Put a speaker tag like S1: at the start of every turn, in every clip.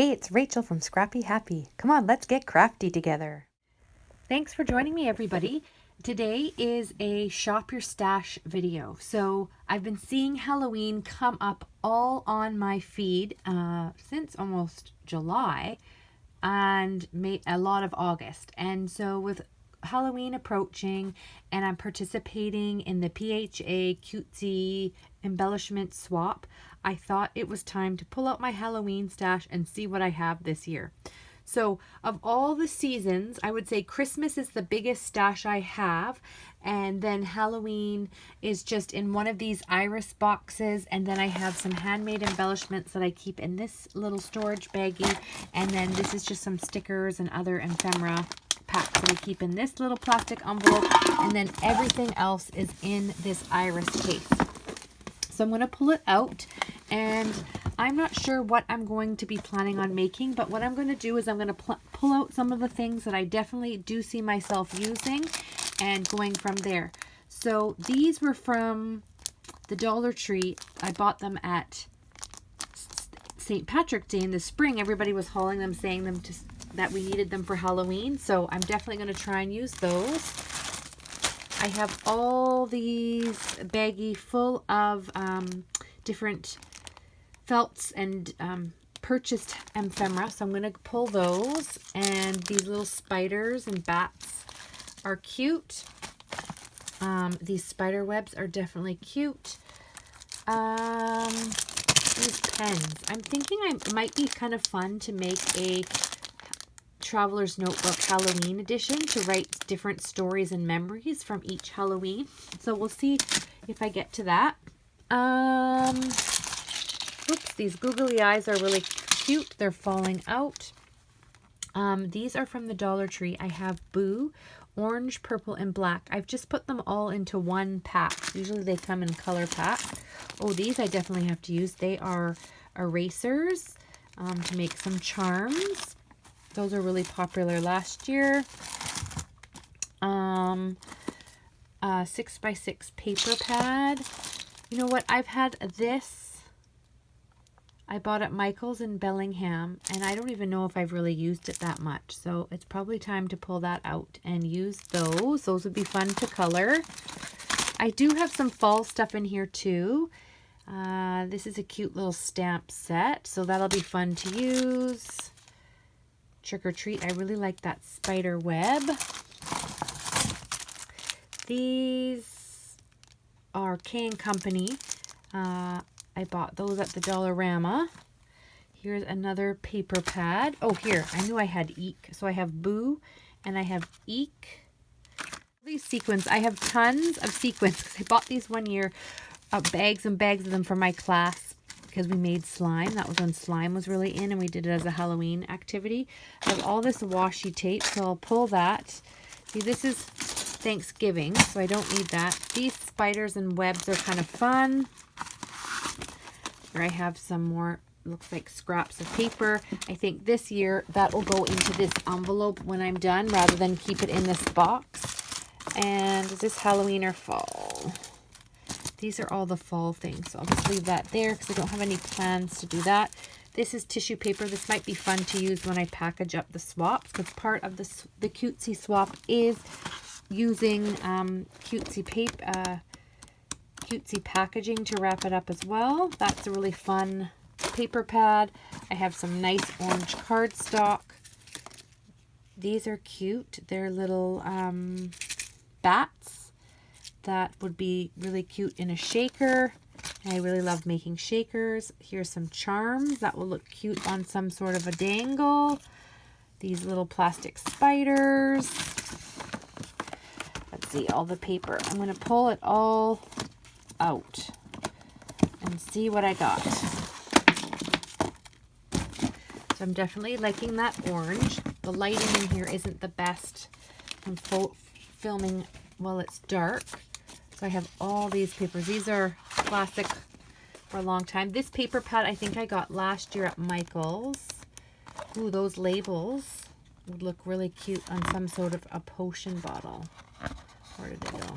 S1: Hey, it's Rachel from Scrappy Happy. Come on, let's get crafty together. Thanks for joining me, everybody. Today is a shop your stash video. So I've been seeing Halloween come up all on my feed since almost July and a lot of August. And so with Halloween approaching and I'm participating in the PHA cutesy embellishment swap, I thought it was time to pull out my Halloween stash and see what I have this year. So of all the seasons, I would say Christmas is the biggest stash I have, and then Halloween is just in one of these iris boxes, and then I have some handmade embellishments that I keep in this little storage baggie, and then this is just some stickers and other ephemera packs that I keep in this little plastic envelope, and then everything else is in this iris case. So I'm going to pull it out, and I'm not sure what I'm going to be planning on making, but what I'm going to do is I'm going to pull out some of the things that I definitely do see myself using and going from there. So these were from the Dollar Tree. I bought them at St. Patrick's Day in the spring. Everybody was hauling them, saying them that we needed them for Halloween. So I'm definitely going to try and use those. I have all these baggie full of different felts and purchased ephemera, so I'm going to pull those. And these little spiders and bats are cute. These spider webs are definitely cute. These pens, I'm thinking it might be kind of fun to make a Traveler's Notebook Halloween edition to write different stories and memories from each Halloween. So we'll see if I get to that. Oops, these Googly Eyes are really cute. They're falling out. These are from the Dollar Tree. I have Boo, orange, purple, and black. I've just put them all into one pack. Usually they come in color pack. Oh, these I definitely have to use. They are erasers to make some charms. Those are really popular last year. 6x6 paper pad. You know what? I've had this. I bought at Michael's in Bellingham, and I don't even know if I've really used it that much. So it's probably time to pull that out and use those. Those would be fun to color. I do have some fall stuff in here too. This is a cute little stamp set, so that'll be fun to use. Trick or treat. I really like that spider web. These are K & Company. I bought those at the Dollarama. Here's another paper pad. Oh, here. I knew I had Eek. So I have Boo and I have Eek. These sequins. I have tons of sequins because I bought these one year. Bags and bags of them for my class because we made slime. That was when slime was really in, and we did it as a Halloween activity. I have all this washi tape, so I'll pull that. See, this is Thanksgiving, so I don't need that. These spiders and webs are kind of fun. Here I have some more, looks like scraps of paper. I think this year that will go into this envelope when I'm done rather than keep it in this box. And is this Halloween or fall? These are all the fall things, so I'll just leave that there because I don't have any plans to do that. This is tissue paper. This might be fun to use when I package up the swaps, because part of the cutesy swap is using cutesy paper, cutesy packaging to wrap it up as well. That's a really fun paper pad. I have some nice orange cardstock. These are cute. They're little bats. That would be really cute in a shaker. I really love making shakers. Here's some charms that will look cute on some sort of a dangle. These little plastic spiders. Let's see, all the paper. I'm going to pull it all out and see what I got. So I'm definitely liking that orange. The lighting in here isn't the best. I'm filming while it's dark. So I have all these papers. These are classic for a long time. This paper pad I think I got last year at Michael's. Ooh, those labels would look really cute on some sort of a potion bottle. Where did they go?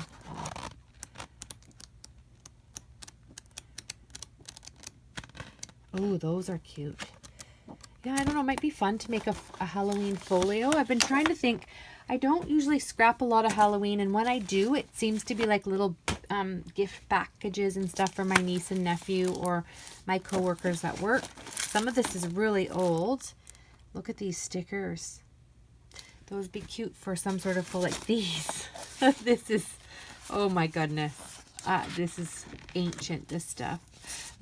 S1: Oh, those are cute. yeah, I don't know, it might be fun to make a Halloween folio. I've been trying to think. I don't usually scrap a lot of Halloween, and when I do, it seems to be like little gift packages and stuff for my niece and nephew or my coworkers at work. Some of this is really old. Look at these stickers. Those would be cute for some sort of like these. This is, oh my goodness. This is ancient, this stuff.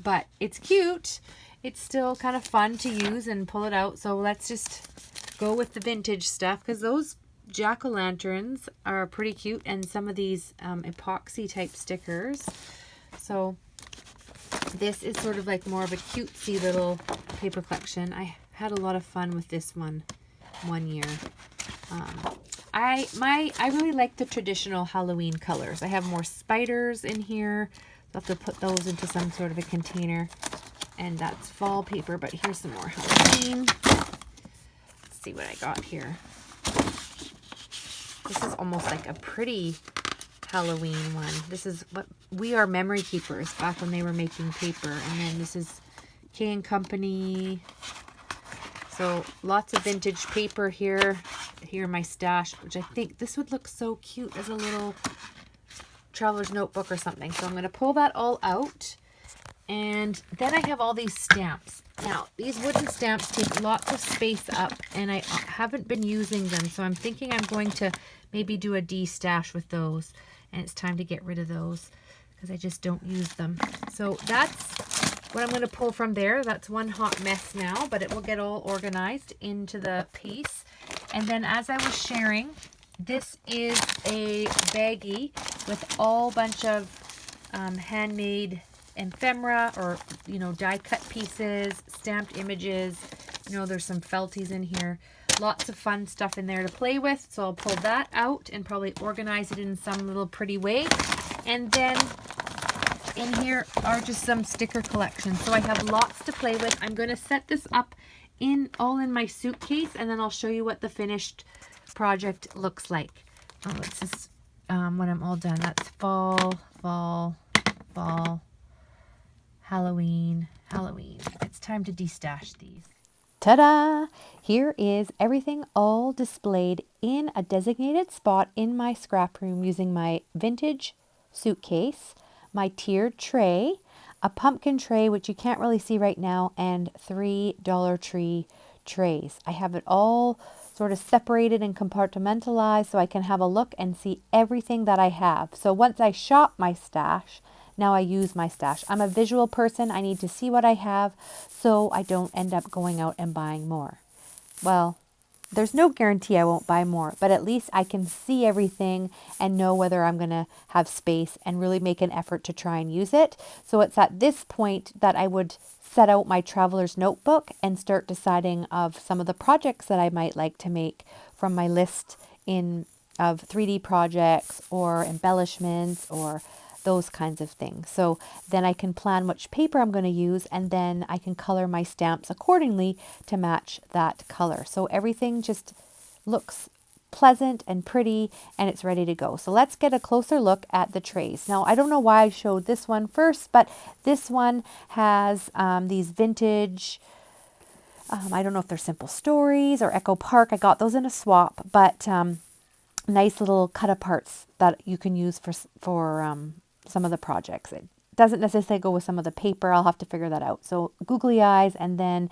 S1: But it's cute. It's still kind of fun to use and pull it out. So let's just go with the vintage stuff, because those jack-o'-lanterns are pretty cute, and some of these epoxy type stickers. So this is sort of like more of a cutesy little paper collection. I had a lot of fun with this one year. I really like the traditional Halloween colors. I have more spiders in here. I'll have to put those into some sort of a container. And that's fall paper, but here's some more Halloween. Let's see what I got here. This is almost like a pretty Halloween one. This is what We Are Memory Keepers, back when they were making paper. And then this is K & Company. So lots of vintage paper here. Here in my stash, which I think this would look so cute as a little traveler's notebook or something. So I'm going to pull that all out. And then I have all these stamps. Now, these wooden stamps take lots of space up, and I haven't been using them. So I'm thinking I'm going to maybe do a de-stash with those. And it's time to get rid of those because I just don't use them. So that's what I'm going to pull from there. That's one hot mess now, but it will get all organized into the piece. And then, as I was sharing, this is a baggie with all bunch of handmade ephemera, or die cut pieces, stamped images. There's some felties in here, lots of fun stuff in there to play with. So I'll pull that out and probably organize it in some little pretty way. And then in here are just some sticker collections. So I have lots to play with. I'm going to set this up all in my suitcase, and then I'll show you what the finished project looks like. It's just when I'm all done. That's fall, Halloween. It's time to de-stash these. Ta-da! Here is everything all displayed in a designated spot in my scrap room using my vintage suitcase, my tiered tray, a pumpkin tray, which you can't really see right now, and 3 Dollar Tree trays. I have it all sort of separated and compartmentalized so I can have a look and see everything that I have. So once I shop my stash, now I use my stash. I'm a visual person. I need to see what I have so I don't end up going out and buying more. Well, there's no guarantee I won't buy more, but at least I can see everything and know whether I'm going to have space and really make an effort to try and use it. So it's at this point that I would set out my traveler's notebook and start deciding of some of the projects that I might like to make from my list of 3D projects or embellishments or those kinds of things. So then I can plan which paper I'm going to use, and then I can color my stamps accordingly to match that color. So everything just looks pleasant and pretty, and it's ready to go. So let's get a closer look at the trays. Now, I don't know why I showed this one first, but this one has these vintage, I don't know if they're Simple Stories or Echo Park. I got those in a swap, but nice little cut aparts that you can use for some of the projects. It doesn't necessarily go with some of the paper. I'll have to figure that out. So Googly Eyes, and then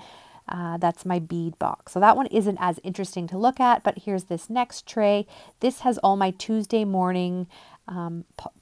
S1: that's my bead box. So that one isn't as interesting to look at, but here's this next tray. This has all my Tuesday morning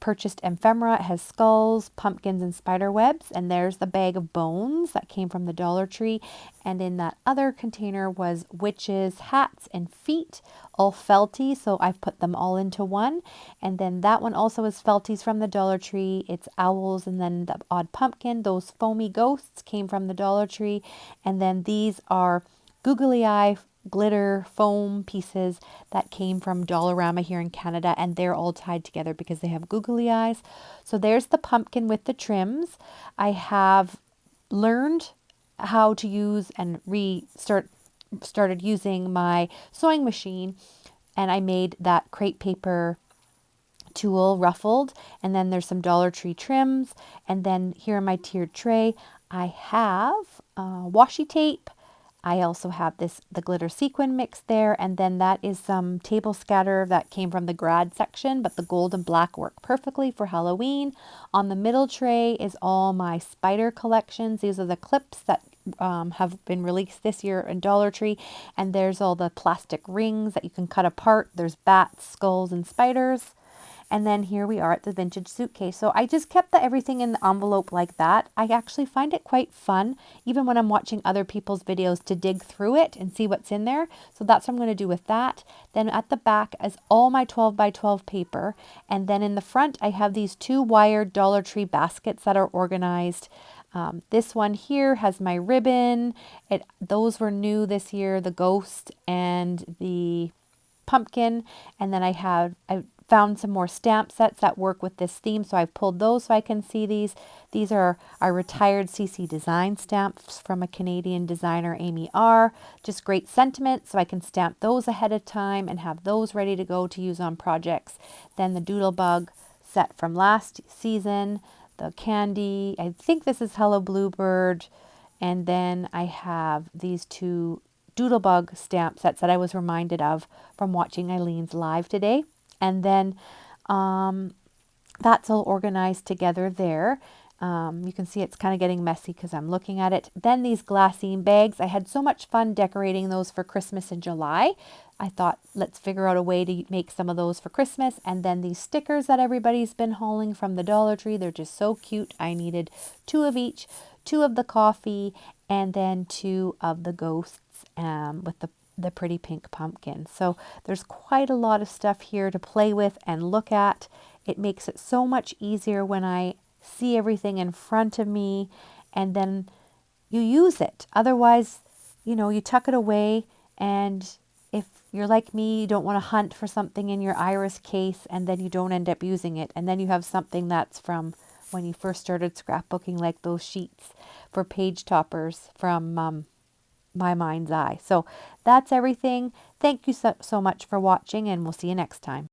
S1: purchased ephemera. It has skulls, pumpkins, and spider webs. And there's the bag of bones that came from the Dollar Tree. And in that other container was witches' hats and feet, all felty. So I've put them all into one. And then that one also is felties from the Dollar Tree. It's owls, and then the odd pumpkin. Those foamy ghosts came from the Dollar Tree. And then these are googly eye glitter foam pieces that came from Dollarama here in Canada, and they're all tied together because they have googly eyes. So there's the pumpkin with the trims. I have learned how to use and started using my sewing machine, and I made that crepe paper tulle ruffled, and then there's some Dollar Tree trims, and then here in my tiered tray I have washi tape, I also have the glitter sequin mix there, and then that is some table scatter that came from the grad section, but the gold and black work perfectly for Halloween. On the middle tray is all my spider collections. These are the clips that have been released this year in Dollar Tree, and there's all the plastic rings that you can cut apart. There's bats, skulls, and spiders. And then here we are at the vintage suitcase. So I just kept everything in the envelope like that. I actually find it quite fun, even when I'm watching other people's videos, to dig through it and see what's in there. So that's what I'm going to do with that. Then at the back is all my 12 by 12 paper. And then in the front, I have these 2 wired Dollar Tree baskets that are organized. This one here has my ribbon. Those were new this year, the ghost and the pumpkin. And then I found some more stamp sets that work with this theme, so I've pulled those so I can see these. These are our retired CC design stamps from a Canadian designer, Amy R. Just great sentiment, so I can stamp those ahead of time and have those ready to go to use on projects. Then the Doodlebug set from last season, the candy, I think this is Hello Bluebird, and then I have these 2 Doodlebug stamp sets that I was reminded of from watching Eileen's live today. And then that's all organized together there. You can see it's kind of getting messy because I'm looking at it. Then these Glassine bags. I had so much fun decorating those for Christmas in July. I thought, let's figure out a way to make some of those for Christmas. And then these stickers that everybody's been hauling from the Dollar Tree. They're just so cute. I needed 2 of each, 2 of the coffee, and then 2 of the ghosts with the pretty pink pumpkin. So there's quite a lot of stuff here to play with and look at. It makes it so much easier when I see everything in front of me, and then you use it. Otherwise, you tuck it away, and if you're like me, you don't want to hunt for something in your iris case, and then you don't end up using it, and then you have something that's from when you first started scrapbooking, like those sheets for page toppers from my mind's eye. So that's everything. Thank you so much for watching, and we'll see you next time.